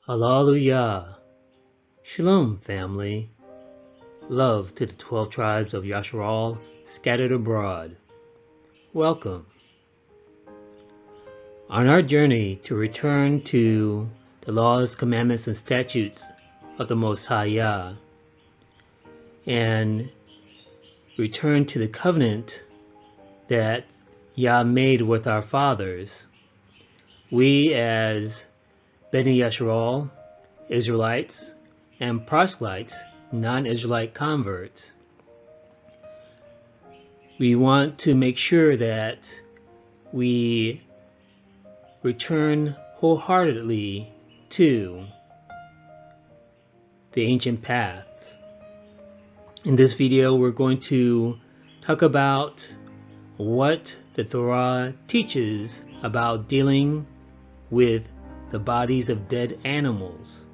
Hallelujah. Shalom, family. Love to the 12 tribes of Yasharal scattered abroad. Welcome. On our journey to return to the laws, commandments, and statutes of the Most High Yah, and return to the covenant that Yah made with our fathers, we as Bnei Yasharal, Israelites, and proselytes, non-Israelite converts, we want to make sure that we return wholeheartedly to the ancient paths. In this video, we're going to talk about what the Torah teaches about dealing with the bodies of dead animals.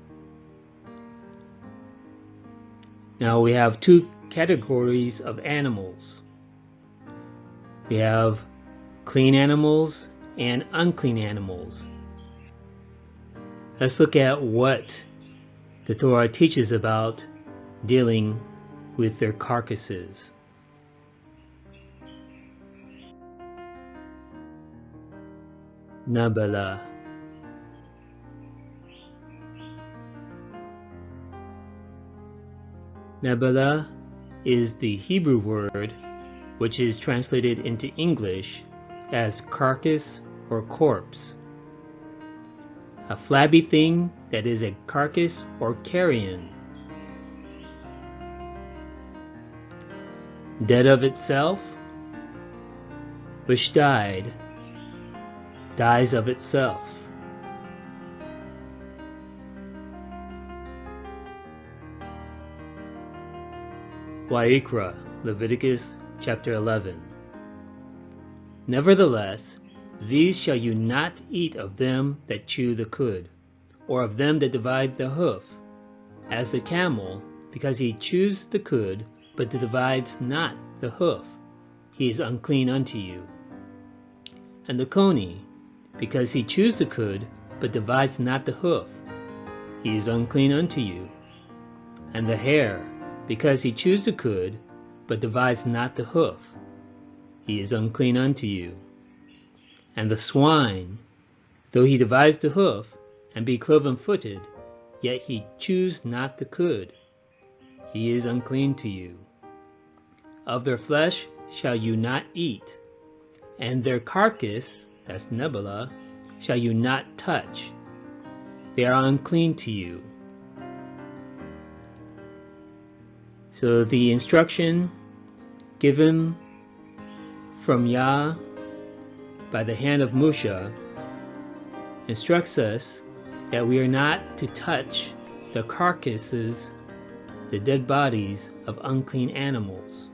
Now we have two categories of animals. We have clean animals and unclean animals. Let's look at what the Torah teaches about dealing with their carcasses. Nabala. Nabala is the Hebrew word which is translated into English as carcass or corpse. A flabby thing that is a carcass or carrion. Dead of itself, which dies of itself. Wa'ikra, Leviticus chapter 11. Nevertheless, these shall you not eat of them that chew the cud, or of them that divide the hoof, as the camel, because he chews the cud, but divides not the hoof, he is unclean unto you. And the coney, because he chews the cud, but divides not the hoof, he is unclean unto you. And the hare, because he chews the cud, but divides not the hoof, he is unclean unto you. And the swine, though he divides the hoof, and be cloven-footed, yet he chews not the cud, he is unclean to you. Of their flesh shall you not eat, and their carcass, that's Nebala, shall you not touch. They are unclean to you. So the instruction given from Yah by the hand of Moshe instructs us that we are not to touch the carcasses, the dead bodies of unclean animals.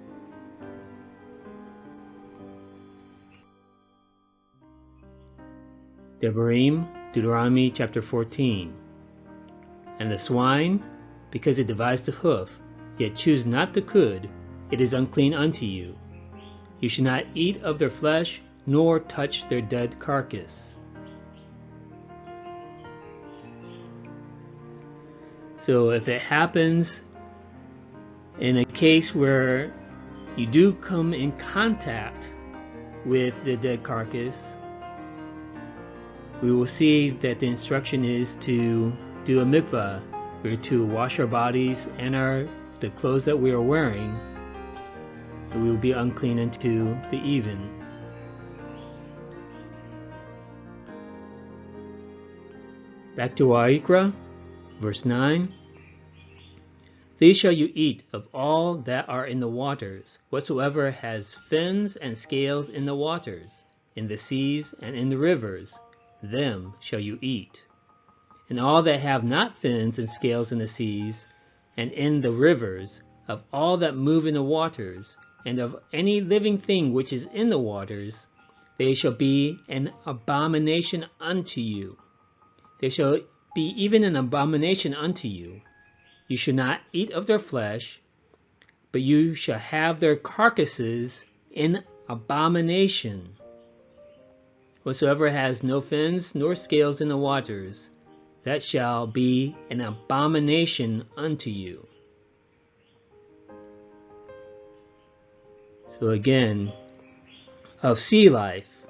Devarim, Deuteronomy chapter 14. And the swine, because it divides the hoof, yet chews not the cud, it is unclean unto you. You should not eat of their flesh, nor touch their dead carcass. So if it happens in a case where you do come in contact with the dead carcass, we will see that the instruction is to do a mikvah. We're to wash our bodies and the clothes that we are wearing, and we will be unclean unto the even. Back to Wa'ikra, verse 9. These shall you eat of all that are in the waters, whatsoever has fins and scales in the waters, in the seas and in the rivers, them shall you eat. And all that have not fins and scales in the seas and in the rivers, of all that move in the waters, and of any living thing which is in the waters, they shall be an abomination unto you. They shall be even an abomination unto you. You shall not eat of their flesh, but you shall have their carcasses in abomination. Whatsoever has no fins nor scales in the waters, that shall be an abomination unto you. So again, of sea life,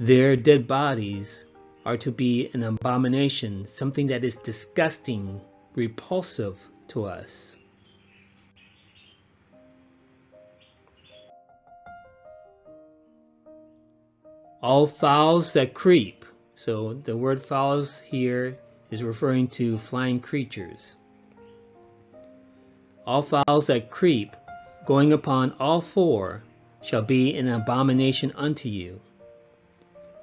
their dead bodies are to be an abomination, something that is disgusting, repulsive to us. All fowls that creep. So the word fowls here is referring to flying creatures. All fowls that creep, going upon all four, shall be an abomination unto you.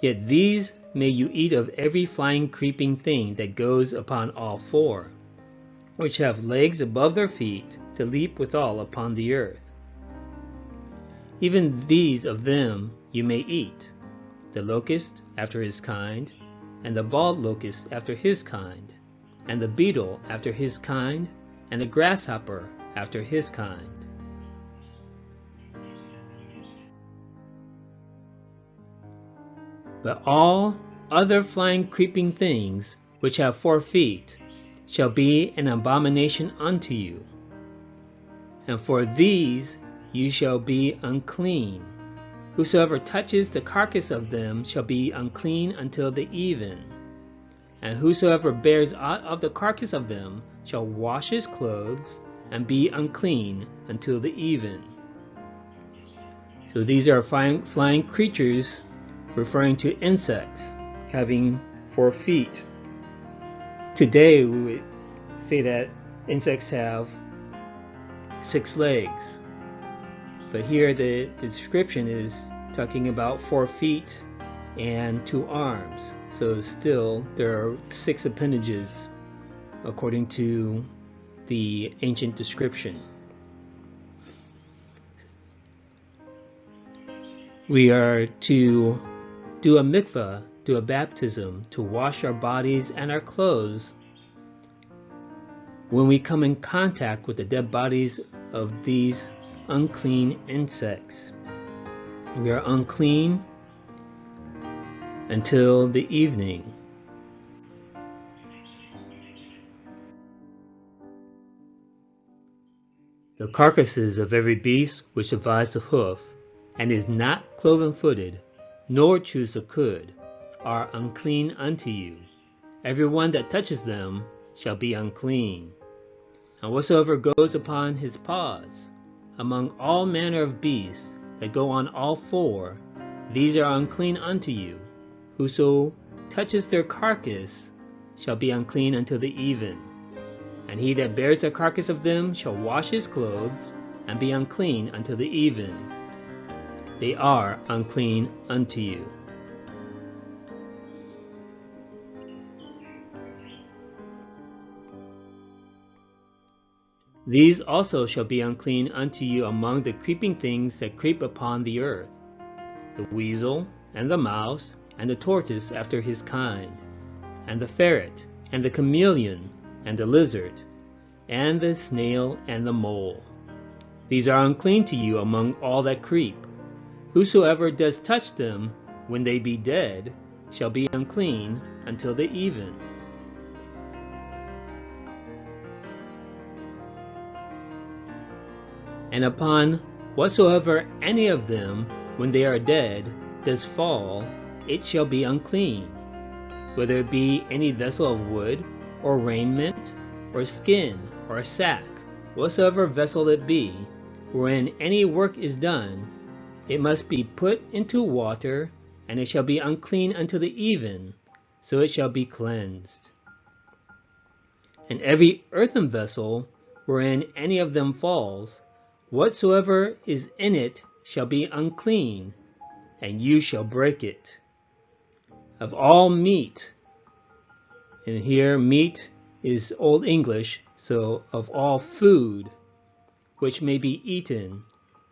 Yet these may you eat of every flying creeping thing that goes upon all four, which have legs above their feet to leap withal upon the earth. Even these of them you may eat, the locust after his kind, and the bald locust after his kind, and the beetle after his kind, and the grasshopper after his kind. But all other flying creeping things which have 4 feet shall be an abomination unto you, and for these you shall be unclean. Whosoever touches the carcass of them shall be unclean until the even. And whosoever bears aught of the carcass of them shall wash his clothes and be unclean until the even. So these are flying creatures, referring to insects having 4 feet. Today we would say that insects have 6 legs. But here the description is talking about 4 feet and 2 arms. So still there are 6 appendages according to the ancient description. We are to do a mikvah, do a baptism, to wash our bodies and our clothes when we come in contact with the dead bodies of these unclean insects. We are unclean until the evening. The carcasses of every beast which divides the hoof, and is not cloven-footed, nor chews the cud, are unclean unto you. Every one that touches them shall be unclean. And whatsoever goes upon his paws, among all manner of beasts that go on all 4, these are unclean unto you. Whoso touches their carcass shall be unclean until the even. And he that bears the carcass of them shall wash his clothes, and be unclean until the even. They are unclean unto you. These also shall be unclean unto you among the creeping things that creep upon the earth, the weasel, and the mouse, and the tortoise after his kind, and the ferret, and the chameleon, and the lizard, and the snail, and the mole. These are unclean to you among all that creep. Whosoever does touch them when they be dead shall be unclean until the even. And upon whatsoever any of them, when they are dead, does fall, it shall be unclean, whether it be any vessel of wood, or raiment, or skin, or sack, whatsoever vessel it be, wherein any work is done, it must be put into water, and it shall be unclean until the even, so it shall be cleansed. And every earthen vessel, wherein any of them falls, whatsoever is in it shall be unclean, and you shall break it. Of all meat, and here meat is Old English, so of all food which may be eaten,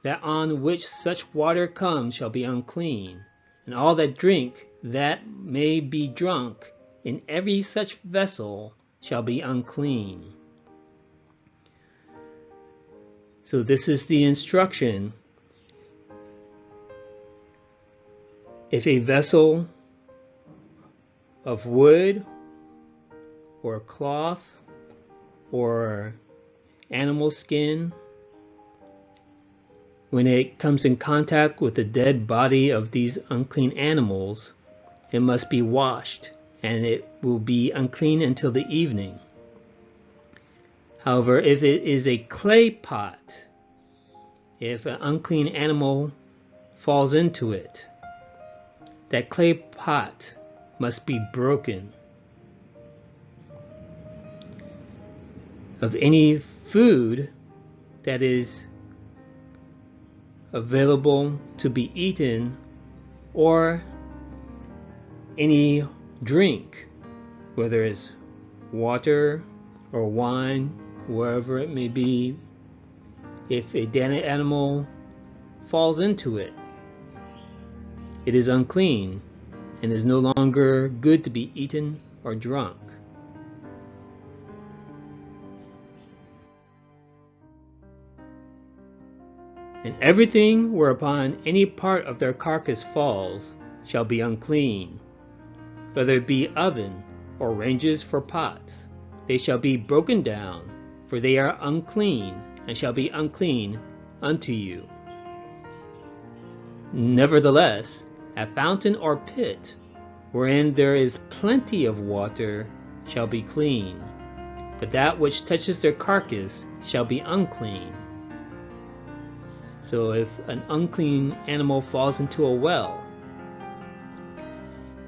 that on which such water comes shall be unclean, and all that drink that may be drunk in every such vessel shall be unclean. So this is the instruction. If a vessel of wood or cloth or animal skin, when it comes in contact with the dead body of these unclean animals, it must be washed, and it will be unclean until the evening. However, if it is a clay pot, if an unclean animal falls into it, that clay pot must be broken. Of any food that is available to be eaten, or any drink, whether it's water or wine, wherever it may be, if a dead animal falls into it, it is unclean and is no longer good to be eaten or drunk. And everything whereupon any part of their carcass falls shall be unclean, whether it be oven or ranges for pots. They shall be broken down, for they are unclean, and shall be unclean unto you. Nevertheless, a fountain or pit, wherein there is plenty of water, shall be clean, but that which touches their carcass shall be unclean. So if an unclean animal falls into a well,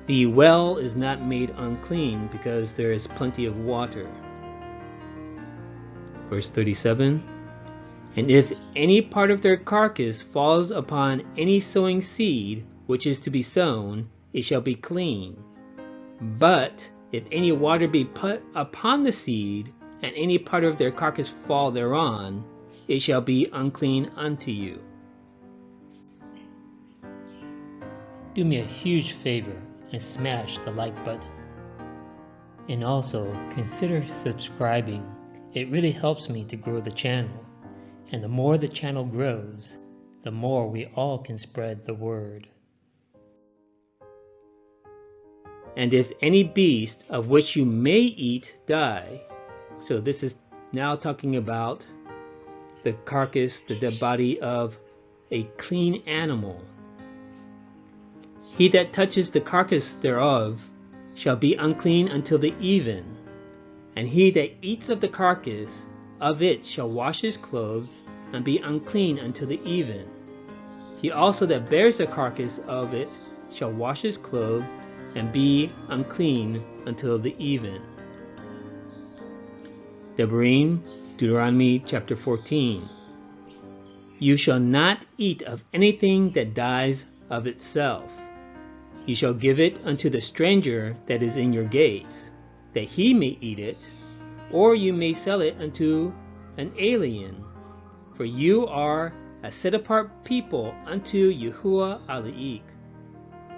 the well is not made unclean because there is plenty of water. Verse 37, and if any part of their carcass falls upon any sowing seed which is to be sown, it shall be clean. But if any water be put upon the seed, and any part of their carcass fall thereon, it shall be unclean unto you. Do me a huge favor and smash the like button. And also consider subscribing. It really helps me to grow the channel. And the more the channel grows, the more we all can spread the word. And if any beast of which you may eat die, so this is now talking about the carcass, the dead body of a clean animal. He that touches the carcass thereof shall be unclean until the even, and he that eats of the carcass of it shall wash his clothes, and be unclean until the even. He also that bears the carcass of it shall wash his clothes, and be unclean until the even. Devarim, Deuteronomy chapter 14. You shall not eat of anything that dies of itself. You shall give it unto the stranger that is in your gates, that he may eat it, or you may sell it unto an alien. For you are a set-apart people unto Yahuwah Alaik.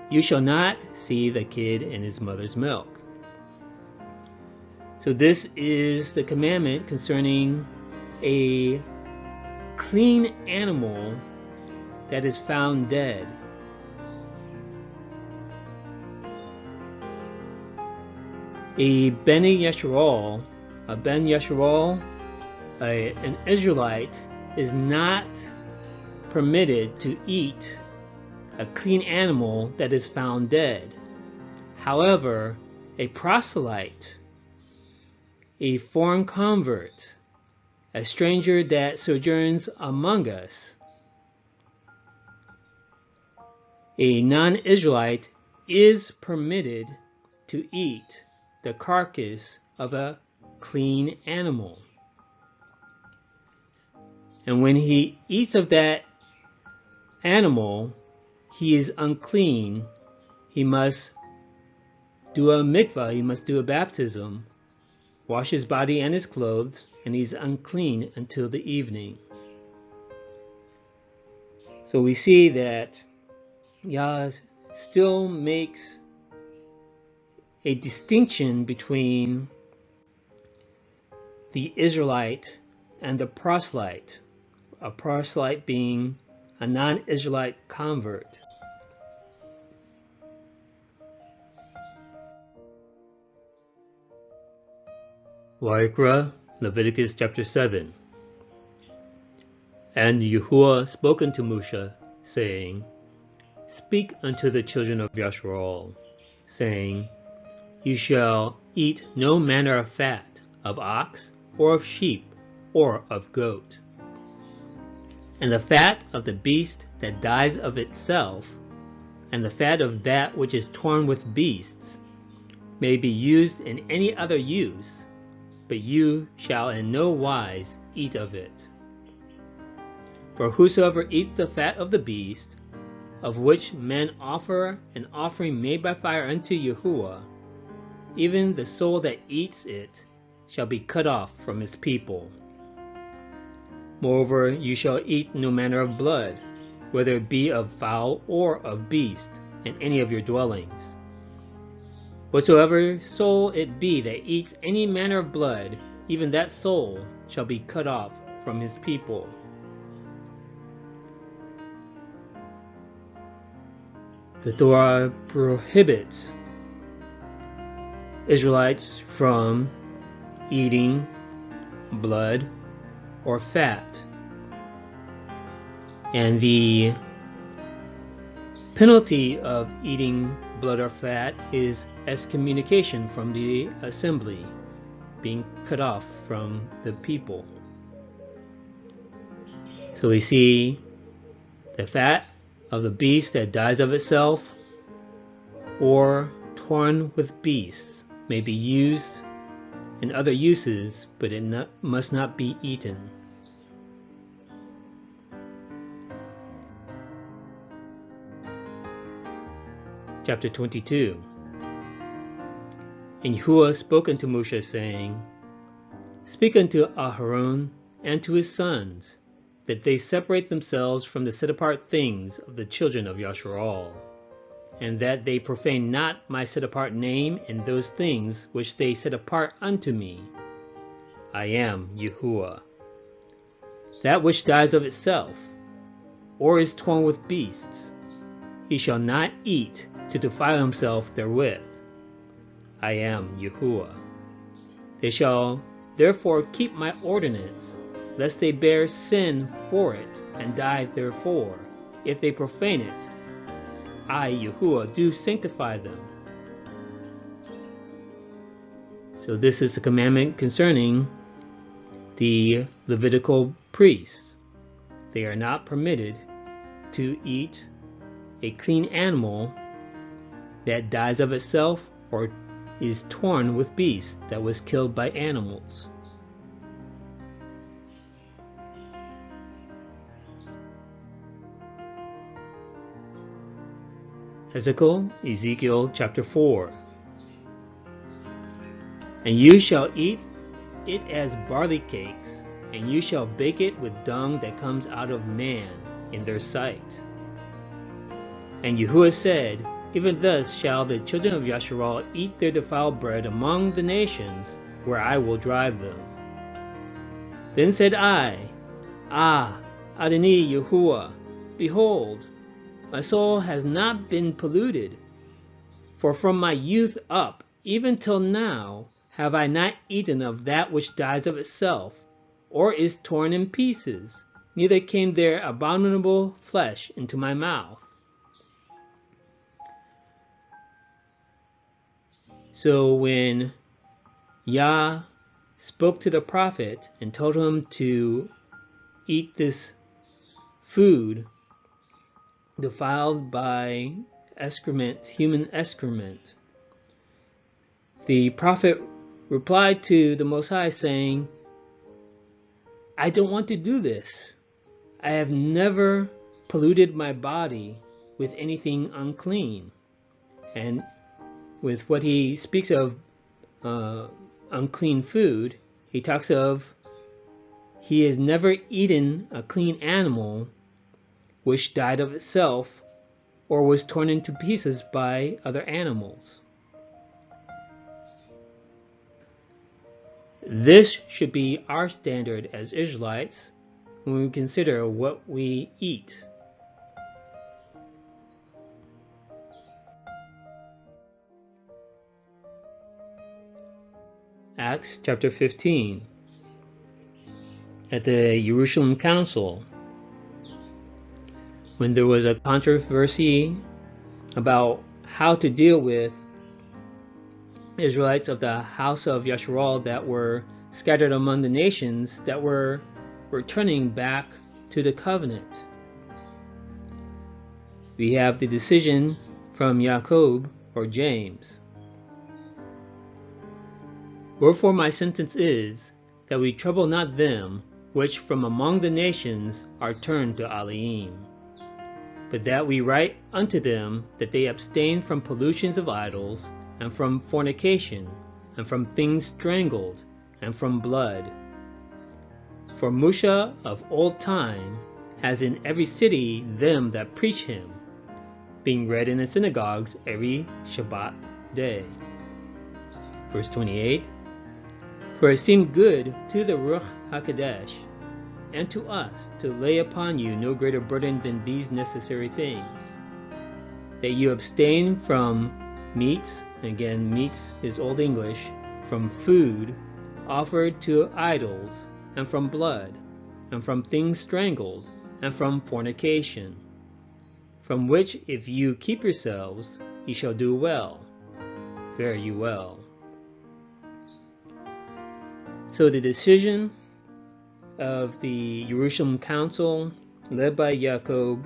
You shall not see the kid in his mother's milk. So this is the commandment concerning a clean animal that is found dead. A Beni Yeshurun, an Israelite, is not permitted to eat a clean animal that is found dead. However, a proselyte, a foreign convert, a stranger that sojourns among us, a non-Israelite is permitted to eat the carcass of a clean animal. And when he eats of that animal, he is unclean. He must do a mikvah, he must do a baptism, wash his body and his clothes, and he's unclean until the evening. So we see that Yah still makes a distinction between the Israelite and the proselyte, a proselyte being a non-Israelite convert. Wa'ikra, Leviticus chapter 7. And Yahuwah spoke unto Moshe, saying, Speak unto the children of Yasharal, saying, You shall eat no manner of fat, of ox, or of sheep, or of goat. And the fat of the beast that dies of itself, and the fat of that which is torn with beasts, may be used in any other use, but you shall in no wise eat of it. For whosoever eats the fat of the beast, of which men offer an offering made by fire unto Yahuwah, even the soul that eats it shall be cut off from his people. Moreover, you shall eat no manner of blood, whether it be of fowl or of beast, in any of your dwellings. Whatsoever soul it be that eats any manner of blood, even that soul shall be cut off from his people. The Torah prohibits Israelites from eating blood or fat. And the penalty of eating blood or fat is excommunication from the assembly, being cut off from the people. So we see the fat of the beast that dies of itself or torn with beasts may be used in other uses, but it must not be eaten. Chapter 22. And Yahuwah spoke unto Moshe, saying, Speak unto Aharon and to his sons, that they separate themselves from the set-apart things of the children of Yasharal, and that they profane not my set-apart name in those things which they set apart unto me. I am Yahuwah. That which dies of itself, or is torn with beasts, he shall not eat to defile himself therewith. I am Yahuwah. They shall therefore keep my ordinance, lest they bear sin for it, and die therefore, if they profane it. I, Yahuwah, do sanctify them. So this is the commandment concerning the Levitical priests. They are not permitted to eat a clean animal that dies of itself or is torn with beasts that was killed by animals. Ezekiel chapter 4. And you shall eat it as barley cakes, and you shall bake it with dung that comes out of man in their sight. And Yahuwah said, Even thus shall the children of Yasharal eat their defiled bread among the nations where I will drive them. Then said I, Adonai Yahuwah, behold, my soul has not been polluted, for from my youth up, even till now, have I not eaten of that which dies of itself, or is torn in pieces, neither came there abominable flesh into my mouth. So when Yah spoke to the prophet and told him to eat this food defiled by excrement, human excrement, the prophet replied to the Most High saying, I don't want to do this. I have never polluted my body with anything unclean. And with what he speaks of unclean food, he talks of he has never eaten a clean animal which died of itself or was torn into pieces by other animals. This should be our standard as Israelites when we consider what we eat. Acts chapter 15, at the Jerusalem Council, when there was a controversy about how to deal with Israelites of the house of Yasharal that were scattered among the nations that were returning back to the covenant. We have the decision from Jacob or James. Wherefore my sentence is, that we trouble not them which from among the nations are turned to Elohim, but that we write unto them that they abstain from pollutions of idols, and from fornication, and from things strangled, and from blood. For Musha of old time has in every city them that preach him, being read in the synagogues every Shabbat day. Verse 28, For it seemed good to the Ruach HaKodesh and to us to lay upon you no greater burden than these necessary things, that you abstain from meats, again meats is Old English, from food offered to idols, and from blood, and from things strangled, and from fornication, from which if you keep yourselves, ye shall do well. Fare you well. So the decision of the Jerusalem Council, led by Jacob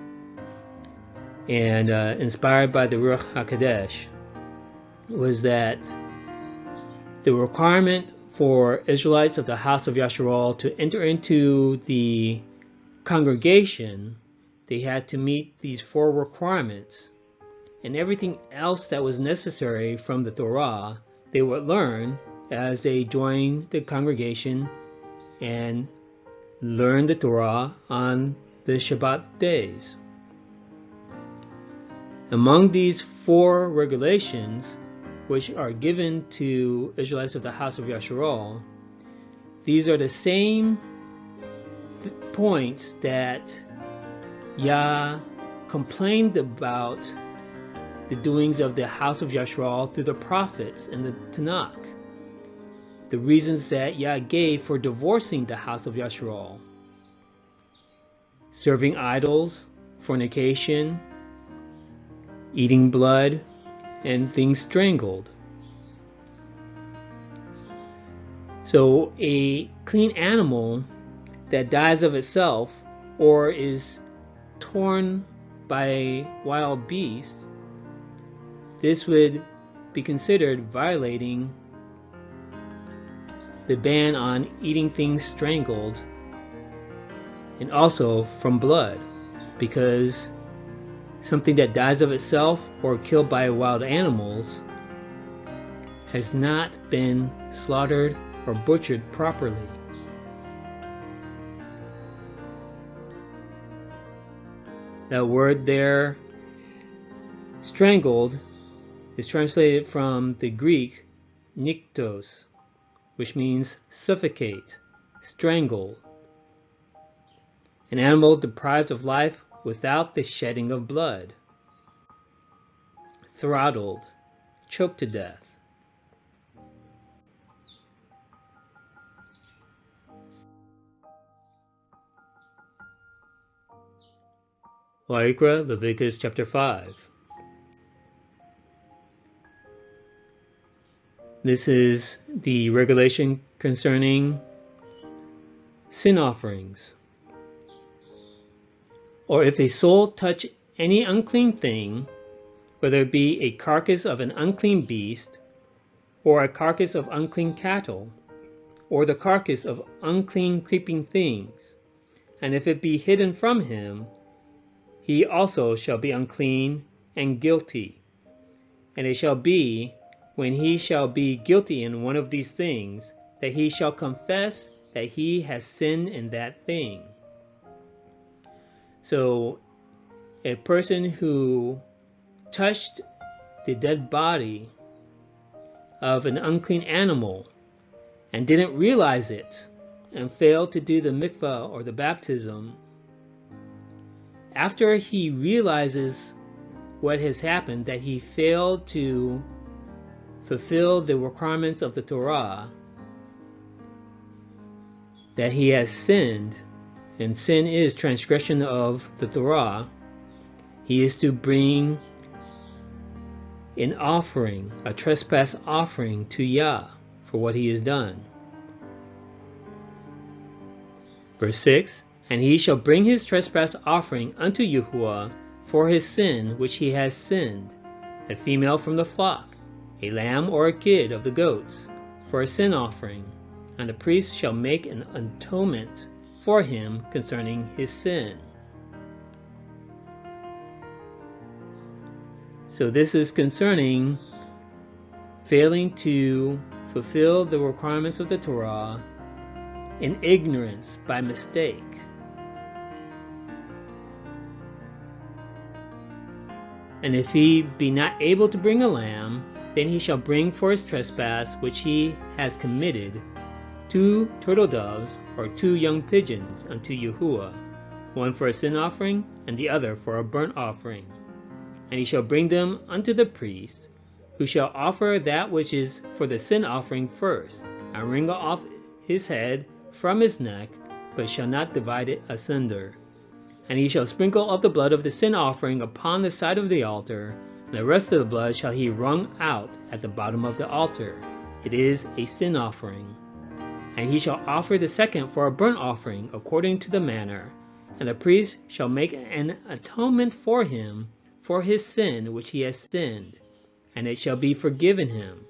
and inspired by the Ruach HaKodesh, was that the requirement for Israelites of the house of Yasharal to enter into the congregation, they had to meet these 4 requirements, and everything else that was necessary from the Torah they would learn as they joined the congregation and learn the Torah on the Shabbat days. Among these 4 regulations, which are given to Israelites of the house of Yasharal, these are the same points that Yah complained about the doings of the house of Yasharal through the prophets and the Tanakh. The reasons that Yah gave for divorcing the house of Yasharal: serving idols, fornication, eating blood, and things strangled. So a clean animal that dies of itself or is torn by a wild beast, this would be considered violating the ban on eating things strangled and also from blood, because something that dies of itself or killed by wild animals has not been slaughtered or butchered properly. That word there, strangled, is translated from the Greek niktos, which means suffocate, strangle. An animal deprived of life without the shedding of blood. Throttled, choked to death. Vayikra, Leviticus chapter 5. This is the regulation concerning sin offerings. Or if a soul touch any unclean thing, whether it be a carcass of an unclean beast, or a carcass of unclean cattle, or the carcass of unclean creeping things, and if it be hidden from him, he also shall be unclean and guilty. And it shall be, when he shall be guilty in one of these things, that he shall confess that he has sinned in that thing. So, a person who touched the dead body of an unclean animal and didn't realize it and failed to do the mikvah or the baptism, after he realizes what has happened, that he failed to fulfill the requirements of the Torah, that he has sinned, and sin is transgression of the Torah, he is to bring an offering, a trespass offering to Yah for what he has done. Verse 6, and he shall bring his trespass offering unto Yahuwah for his sin which he has sinned, a female from the flock, a lamb or a kid of the goats, for a sin offering, and the priest shall make an atonement for him concerning his sin. So this is concerning failing to fulfill the requirements of the Torah in ignorance, by mistake. And if he be not able to bring a lamb, then he shall bring for his trespass which he has committed 2 turtle doves or 2 young pigeons unto Yahuwah, one for a sin offering and the other for a burnt offering. And he shall bring them unto the priest, who shall offer that which is for the sin offering first, and wring off his head from his neck, but shall not divide it asunder. And he shall sprinkle of the blood of the sin offering upon the side of the altar, and the rest of the blood shall he wrung out at the bottom of the altar. It is a sin offering. And he shall offer the second for a burnt offering according to the manner, and the priest shall make an atonement for him for his sin which he has sinned, and it shall be forgiven him.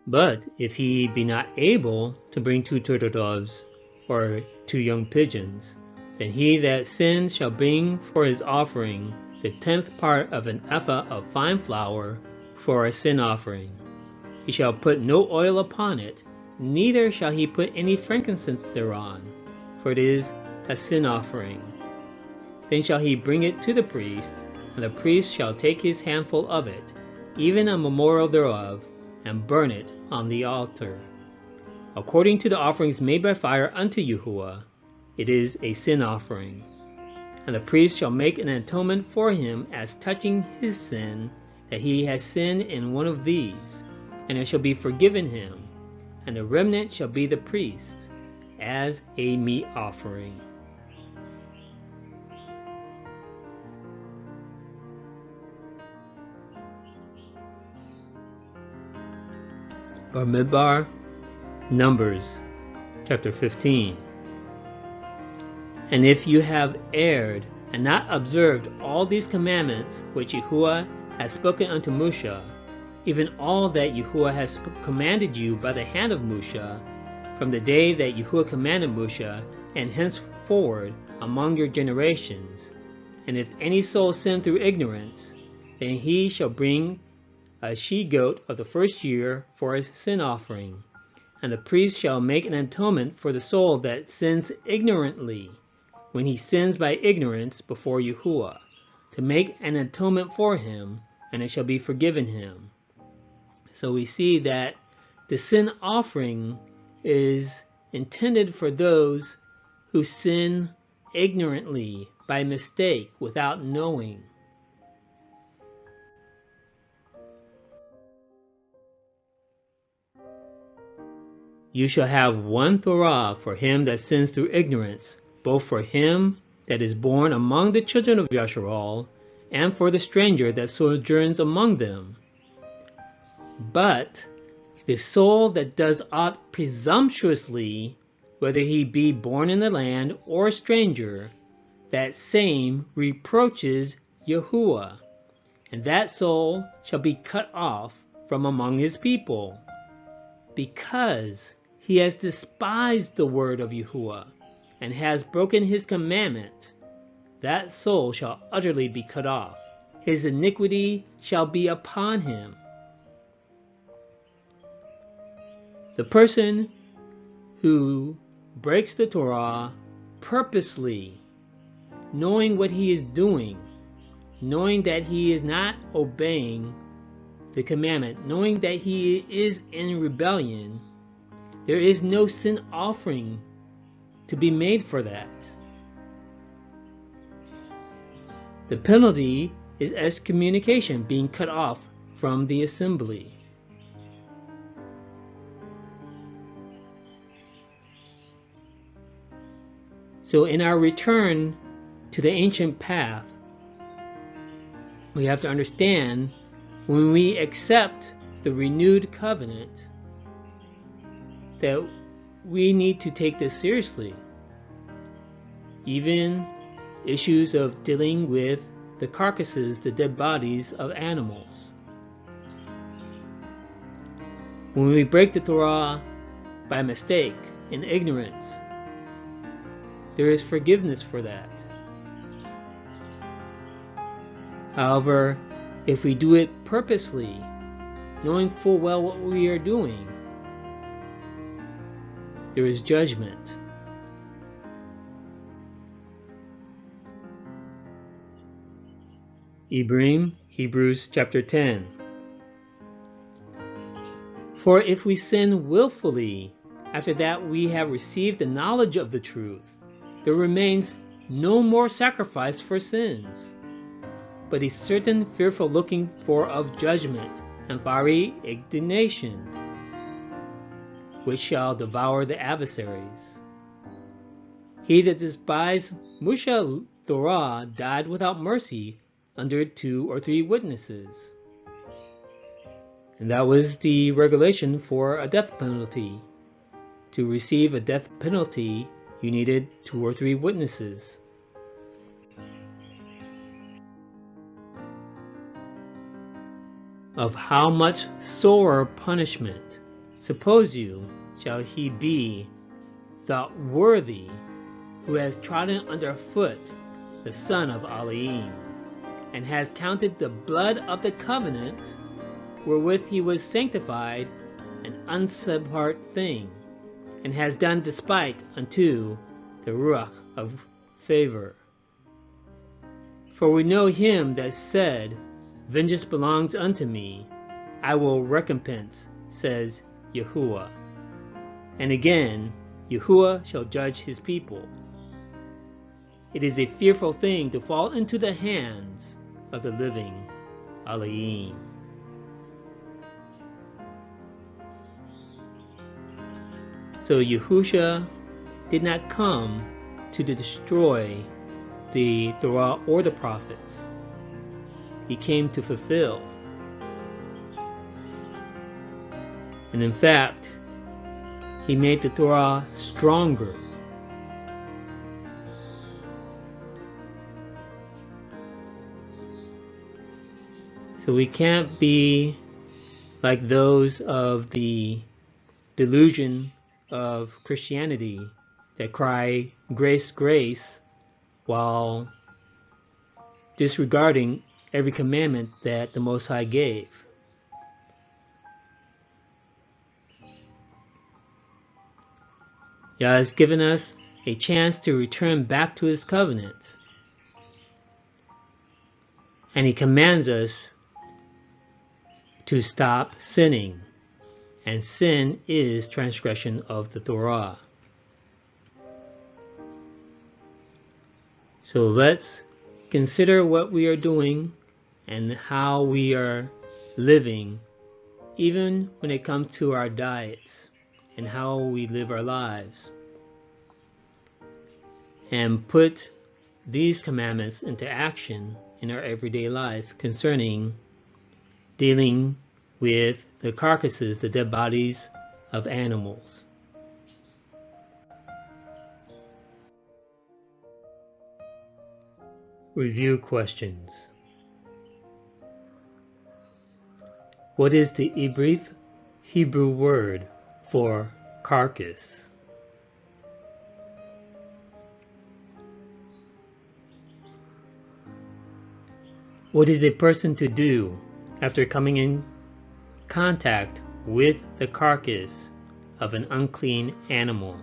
But if he be not able to bring 2 turtle doves or 2 young pigeons, then he that sins shall bring for his offering the 10th part of an ephah of fine flour for a sin offering. He shall put no oil upon it, neither shall he put any frankincense thereon, for it is a sin offering. Then shall he bring it to the priest, and the priest shall take his handful of it, even a memorial thereof, and burn it on the altar. According to the offerings made by fire unto Yahuwah, it is a sin offering. And the priest shall make an atonement for him as touching his sin, that he has sinned in one of these, and it shall be forgiven him, and the remnant shall be the priest, as a meat offering. Bamidbar, Numbers, chapter 15. And if you have erred, and not observed all these commandments which Yahuwah has spoken unto Moshe, even all that Yahuwah has commanded you by the hand of Moshe, from the day that Yahuwah commanded Moshe, and henceforward among your generations, and if any soul sin through ignorance, then he shall bring a she-goat of the first year for his sin offering, and the priest shall make an atonement for the soul that sins ignorantly, when he sins by ignorance before Yahuwah, to make an atonement for him, and it shall be forgiven him. So we see that the sin offering is intended for those who sin ignorantly, by mistake, without knowing. You shall have one Torah for him that sins through ignorance, both for him that is born among the children of Yasharal, and for the stranger that sojourns among them. But the soul that does aught presumptuously, whether he be born in the land or a stranger, that same reproaches Yahuwah, and that soul shall be cut off from among his people, because he has despised the word of Yahuwah, and has broken his commandment. That soul shall utterly be cut off. His iniquity shall be upon him. The person who breaks the Torah purposely, knowing what he is doing, knowing that he is not obeying the commandment, knowing that he is in rebellion, there is no sin offering to be made for that. The penalty is excommunication, being cut off from the assembly. So in our return to the ancient path, we have to understand when we accept the renewed covenant that we need to take this seriously. Even issues of dealing with the carcasses, the dead bodies of animals. When we break the Torah by mistake, in ignorance, there is forgiveness for that. However, if we do it purposely, knowing full well what we are doing, there is judgment. Ibrahim, Hebrews chapter 10. For if we sin willfully, after that we have received the knowledge of the truth, there remains no more sacrifice for sins, but a certain fearful looking for of judgment and fiery indignation, which shall devour the adversaries. He that despised Musha Torah died without mercy under 2 or 3 witnesses. And that was the regulation for a death penalty. To receive a death penalty, you needed 2 or 3 witnesses. Of how much sorer punishment, suppose you, shall he be thought worthy, who has trodden under foot the son of Elohim, and has counted the blood of the covenant, wherewith he was sanctified, an unseparate thing, and has done despite unto the Ruach of favor. For we know him that said, Vengeance belongs unto me, I will recompense, says Yahuwah. And again, Yahuwah shall judge his people. It is a fearful thing to fall into the hands of the living Elohim. So Yahusha did not come to destroy the Torah or the prophets. He came to fulfill. And in fact, he made the Torah stronger. So we can't be like those of the delusion of Christianity that cry grace, grace, while disregarding every commandment that the Most High gave. Yah has given us a chance to return back to his covenant. And he commands us to stop sinning. And sin is transgression of the Torah. So let's consider what we are doing and how we are living, even when it comes to our diets and how we live our lives. And put these commandments into action in our everyday life concerning dealing with the carcasses, the dead bodies of animals. Review questions. What is the Hebrew word for carcass? What is a person to do after coming in contact with the carcass of an unclean animal?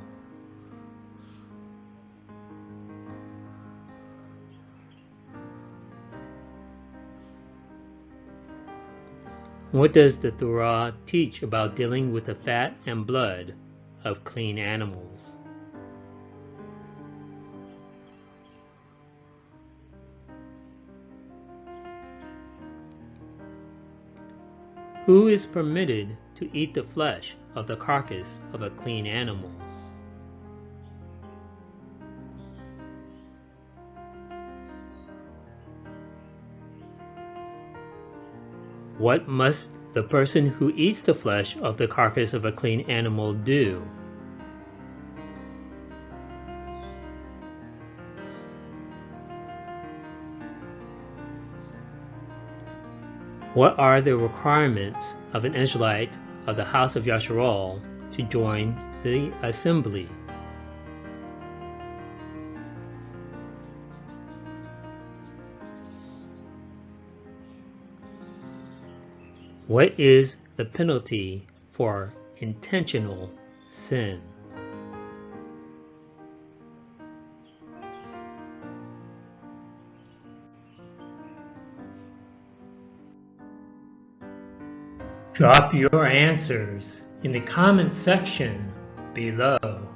What does the Torah teach about dealing with the fat and blood of clean animals? Who is permitted to eat the flesh of the carcass of a clean animal? What must the person who eats the flesh of the carcass of a clean animal do? What are the requirements of an Israelite of the house of Yasharal to join the assembly? What is the penalty for intentional sin? Drop your answers in the comment section below.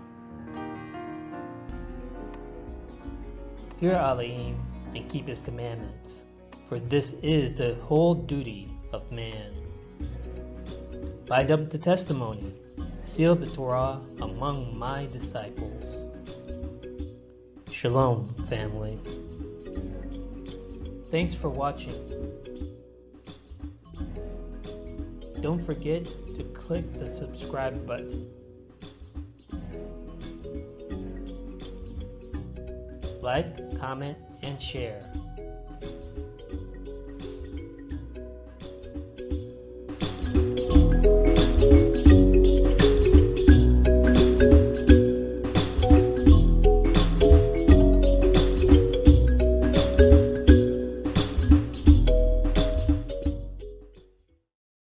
Fear Elohim and keep his commandments, for this is the whole duty of man. Bind up the testimony, seal the Torah among my disciples. Shalom, family. Thanks for watching. Don't forget to click the subscribe button. Like, comment, and share.